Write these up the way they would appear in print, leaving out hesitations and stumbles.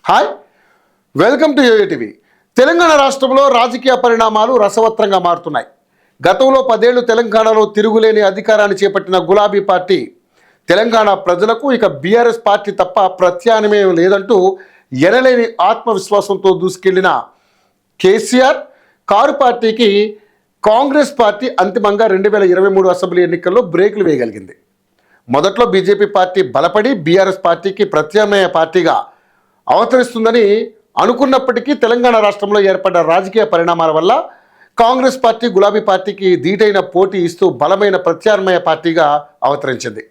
Hi, welcome to YoYo TV. Telangana రాష్ట్రంలో రాజకీయ పరిణామాలు రసవత్రంగా మారుతున్నాయి. గతంలో 10 ఏళ్లు తెలంగాణలో తిరుగులేని అధికారాన్ని చేపట్టిన గులాబీ పార్టీ తెలంగాణ ప్రజలకు ఇక బీఆర్ఎస్ పార్టీ తప్ప ప్రత్యామ్నాయం లేదంటూ ఎనలేని ఆత్మవిశ్వాసంతో దూసుకెళ్లిన కేసీఆర్ కారు పార్టీకి కాంగ్రెస్ పార్టీ అంతిమంగా 2023 అసెంబ్లీ ఎన్నికల్లో బ్రేకులు వేయగలిగింది. మొదట్లో బీజేపీ పార్టీ బలపడి బీఆర్ఎస్ పార్టీకి ప్రత్యామ్నాయ పార్టీగా అవతరిస్తుందని అనుకున్నప్పటికీ తెలంగాణ రాష్ట్రంలో ఏర్పడ్డ రాజకీయ పరిణామాల వల్ల కాంగ్రెస్ పార్టీ గులాబీ పార్టీకి ధీటైన పోటీ ఇస్తూ బలమైన ప్రత్యామ్నాయ పార్టీగా అవతరించింది.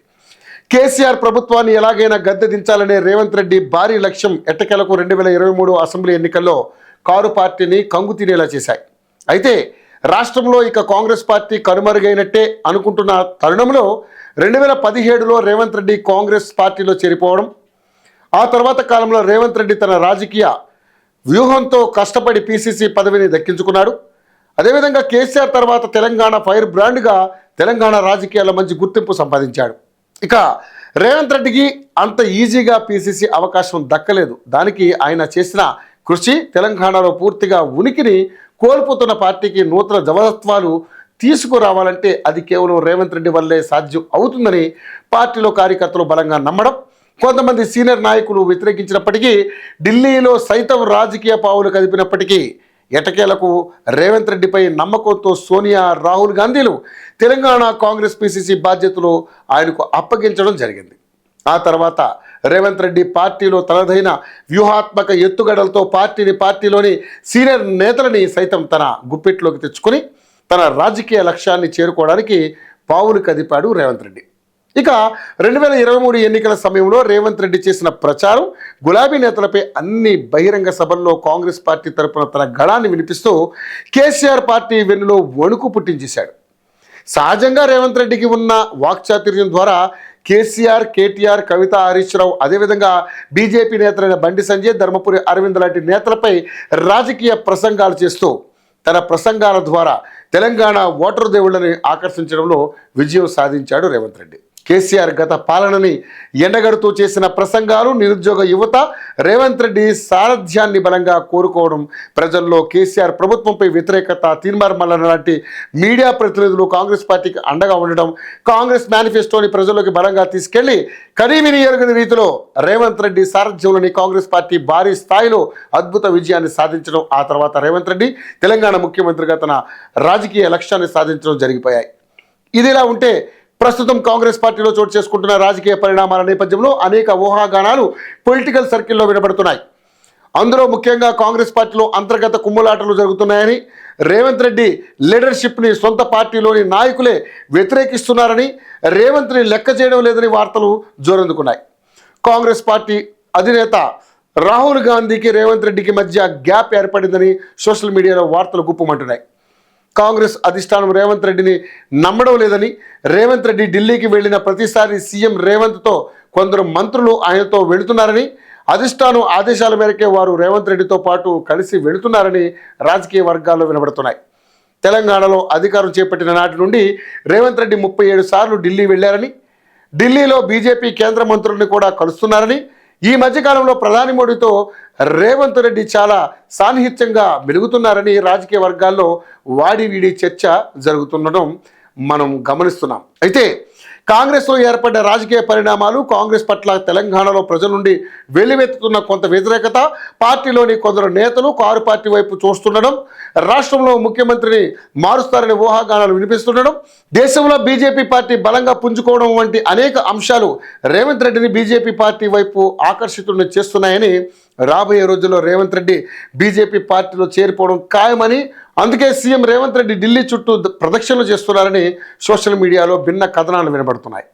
కేసీఆర్ ప్రభుత్వాన్ని ఎలాగైనా గద్దె దించాలనే రేవంత్ రెడ్డి భారీ లక్ష్యం ఎట్టకేలకు 2023 అసెంబ్లీ ఎన్నికల్లో కారు పార్టీని కంగు తినేలా చేశాయి. అయితే రాష్ట్రంలో ఇక కాంగ్రెస్ పార్టీ కనుమరుగైనట్టే అనుకుంటున్న తరుణంలో 2017లో రేవంత్ రెడ్డి కాంగ్రెస్ పార్టీలో చేరిపోవడం, ఆ తర్వాత కాలంలో రేవంత్ రెడ్డి తన రాజకీయ వ్యూహంతో కష్టపడి పీసీసీ పదవిని దక్కించుకున్నాడు. అదేవిధంగా కేసీఆర్ తర్వాత తెలంగాణ ఫైర్ బ్రాండ్గా తెలంగాణ రాజకీయాల్లో మంచి గుర్తింపు సంపాదించాడు. ఇక రేవంత్ రెడ్డికి అంత ఈజీగా పీసీసీ అవకాశం దక్కలేదు. దానికి ఆయన చేసిన కృషి తెలంగాణలో పూర్తిగా ఉనికిని కోల్పోతున్న పార్టీకి నూతన జవసత్వాలు తీసుకురావాలంటే అది కేవలం రేవంత్ రెడ్డి వల్లే సాధ్యం అవుతుందని పార్టీలో కార్యకర్తలు బలంగా నమ్మడం, కొంతమంది సీనియర్ నాయకులు వ్యతిరేకించినప్పటికీ ఢిల్లీలో సైతం రాజకీయ పావులు కదిపినప్పటికీ ఎటకేలకు రేవంత్ రెడ్డిపై నమ్మకంతో సోనియా, రాహుల్ గాంధీలు తెలంగాణ కాంగ్రెస్ పీసీసీ బాధ్యతలు ఆయనకు అప్పగించడం జరిగింది. ఆ తర్వాత రేవంత్ రెడ్డి పార్టీలో తనదైన వ్యూహాత్మక ఎత్తుగడలతో పార్టీలోని సీనియర్ నేతలని సైతం తన గుప్పిట్లోకి తెచ్చుకొని తన రాజకీయ లక్ష్యాన్ని చేరుకోవడానికి పావులు కదిపాడు రేవంత్ రెడ్డి. ఇక 2023 ఎన్నికల సమయంలో రేవంత్ రెడ్డి చేసిన ప్రచారం గులాబీ నేతలపై అన్ని బహిరంగ సభల్లో కాంగ్రెస్ పార్టీ తరపున తన గళాన్ని వినిపిస్తూ కేసీఆర్ పార్టీ వెన్నులో వణుకు పుట్టించేశాడు. సహజంగా రేవంత్ రెడ్డికి ఉన్న వాక్చాతుర్యం ద్వారా కేసీఆర్, కేటీఆర్, కవిత, హరీష్ రావు, అదేవిధంగా బీజేపీ నేతలైన బండి సంజయ్, ధర్మపురి అరవింద్ లాంటి నేతలపై రాజకీయ ప్రసంగాలు చేస్తూ తన ప్రసంగాల ద్వారా తెలంగాణ ఓటరు దేవుళ్ళని ఆకర్షించడంలో విజయం సాధించాడు రేవంత్ రెడ్డి. కేసీఆర్ గత పాలనని ఎండగడుతూ చేసిన ప్రసంగాలు, నిరుద్యోగ యువత, రేవంత్ రెడ్డి సారథ్యాన్ని బలంగా కోరుకోవడం, ప్రజల్లో కేసీఆర్ ప్రభుత్వంపై వ్యతిరేకత, తీర్మార్మల లాంటి మీడియా ప్రతినిధులు కాంగ్రెస్ పార్టీకి అండగా ఉండడం, కాంగ్రెస్ మేనిఫెస్టోని ప్రజల్లోకి బలంగా తీసుకెళ్లి కనీవిని ఎరుగని రీతిలో రేవంత్ రెడ్డి సారథ్యంలోని కాంగ్రెస్ పార్టీ భారీ స్థాయిలో అద్భుత విజయాన్ని సాధించడం, ఆ తర్వాత రేవంత్ రెడ్డి తెలంగాణ ముఖ్యమంత్రిగా తన రాజకీయ లక్ష్యాన్ని సాధించడం జరిగిపోయాయి. ఇదిలా ఉంటే ప్రస్తుతం కాంగ్రెస్ పార్టీలో చోటు చేసుకుంటున్న రాజకీయ పరిణామాల నేపథ్యంలో అనేక ఊహాగానాలు పొలిటికల్ సర్కిల్లో వినబడుతున్నాయి. అందులో ముఖ్యంగా కాంగ్రెస్ పార్టీలో అంతర్గత కుమ్ములాటలు జరుగుతున్నాయని, రేవంత్ రెడ్డి లీడర్షిప్ని సొంత పార్టీలోని నాయకులే వ్యతిరేకిస్తున్నారని, రేవంత్ని లెక్క చేయడం లేదని వార్తలు జోరందుకున్నాయి. కాంగ్రెస్ పార్టీ అధినేత రాహుల్ గాంధీకి రేవంత్ రెడ్డికి మధ్య గ్యాప్ ఏర్పడిందని సోషల్ మీడియాలో వార్తలు గుప్పమంటున్నాయి. కాంగ్రెస్ అధిష్టానం రేవంత్ రెడ్డిని నమ్మడం లేదని, రేవంత్ రెడ్డి ఢిల్లీకి వెళ్లిన ప్రతిసారి సీఎం రేవంత్తో కొందరు మంత్రులు ఆయనతో వెళుతున్నారని, అధిష్టానం ఆదేశాల మేరకే వారు రేవంత్ రెడ్డితో పాటు కలిసి వెళుతున్నారని రాజకీయ వర్గాల్లో వినబడుతున్నాయి. తెలంగాణలో అధికారం చేపట్టిన నాటి నుండి రేవంత్ రెడ్డి 37 సార్లు ఢిల్లీ వెళ్లారని, ఢిల్లీలో బీజేపీ కేంద్ర మంత్రుల్ని కూడా కలుస్తున్నారని, ఈ మధ్యకాలంలో ప్రధాని మోడీతో రేవంత్ రెడ్డి చాలా సాన్నిహిత్యంగా మెలుగుతున్నారని రాజకీయ వర్గాల్లో వాడివీడి చర్చ జరుగుతుండడం మనం గమనిస్తున్నాం. అయితే కాంగ్రెస్లో ఏర్పడ్డ రాజకీయ పరిణామాలు, కాంగ్రెస్ పట్ల తెలంగాణలో ప్రజల నుండి వెల్లువెత్తుతున్న కొంత వ్యతిరేకత, పార్టీలోని కొందరు నేతలు కారు పార్టీ వైపు చూస్తుండడం, రాష్ట్రంలో ముఖ్యమంత్రిని మారుస్తారనే ఊహాగానాలు వినిపిస్తుండడం, దేశంలో బీజేపీ పార్టీ బలంగా పుంజుకోవడం వంటి అనేక అంశాలు రేవంత్ రెడ్డిని బీజేపీ పార్టీ వైపు ఆకర్షితుడిని చేస్తున్నాయని, రాబోయే రోజుల్లో రేవంత్ రెడ్డి బీజేపీ పార్టీలో చేరిపోవడం ఖాయమని, అందుకే సీఎం రేవంత్ రెడ్డి ఢిల్లీ చుట్టూ ప్రదక్షిణలు చేస్తున్నారని సోషల్ మీడియాలో భిన్న కథనాలు వినబడుతున్నాయి.